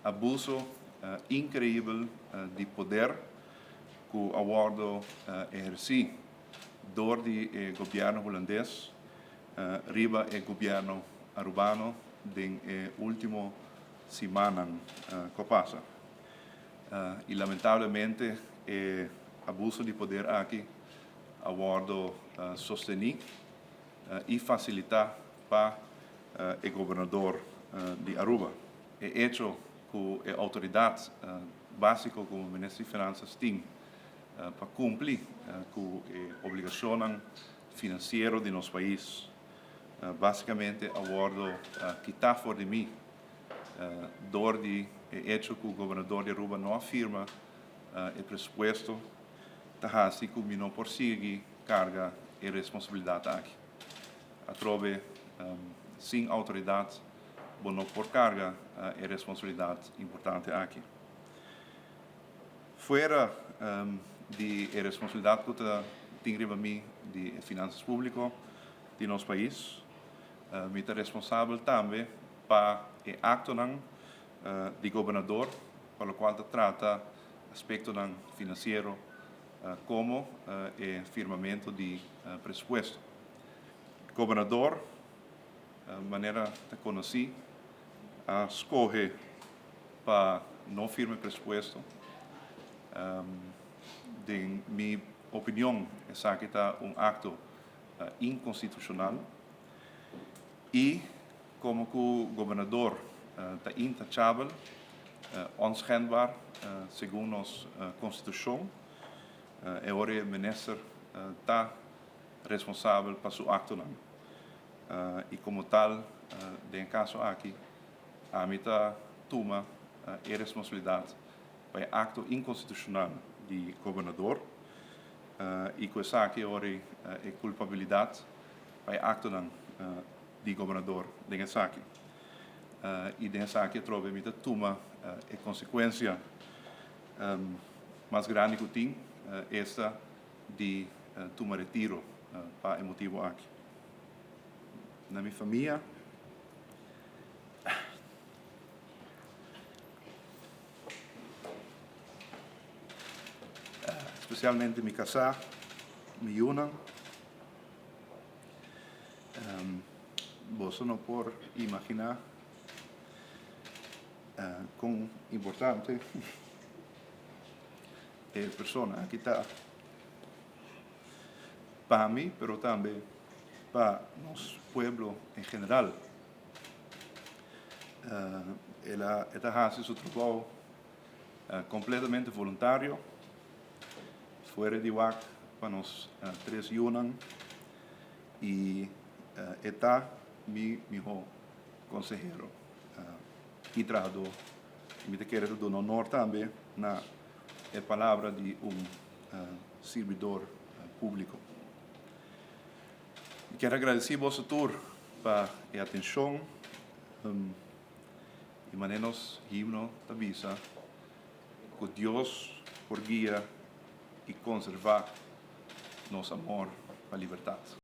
abuso incrível de poder que o acordo exerce door o governo holandês riba o governo arubano den último semana que passa. E lamentavelmente o abuso de poder aqui acordo sostener e facilitar para o governador de Aruba. É hecho que a autoridade básica como o Ministro de Finanças tem para cumprir com a obrigação financeira de nosso país. Basicamente, o acordo que está fora de mim, door de hecho que o governador de Aruba não afirma o presupuesto, está assim que não persegue carga e responsabilidade aqui. A trove, sem autoridade, não por carga e responsabilidade importante aqui. Fora de responsabilidade que tem riba mim de finanças públicas de nosso país, me é responsável também para o acto de governador, para o qual trata aspecto financeiro como o firmamento de presupuesto. Governador, maneira de conhecer, escolhe para não firmar presupuesto. De minha opinião, essa aqui está acto inconstitucional. E como que o governador está intochável, onschendbaar, segundo nossa Constituição, agora o ministro está responsável para seu acto. E como tal, em caso aqui, a mim toma a responsabilidade para o acto inconstitucional do governador e com essa aqui agora é culpabilidade para o acto do governador dessa aqui. E dessa aqui trova me toma a consequência mais grande que tem esta de tomar retiro para o motivo aqui. Na minha família, especialmente me casar, me unam, você não pode imaginar quão importante é a pessoa que está para mim, mas também para nosso povo em geral. Ela está fazendo seu trabalho completamente voluntário, fora de WAC, para nós três unam, e está meu conselheiro e treinador. E me quero dar honor também na palavra de servidor público. Quero agradecer a você todos para a atenção e maneiras himno da visa que Deus por guia e conservar nosso amor para a liberdade.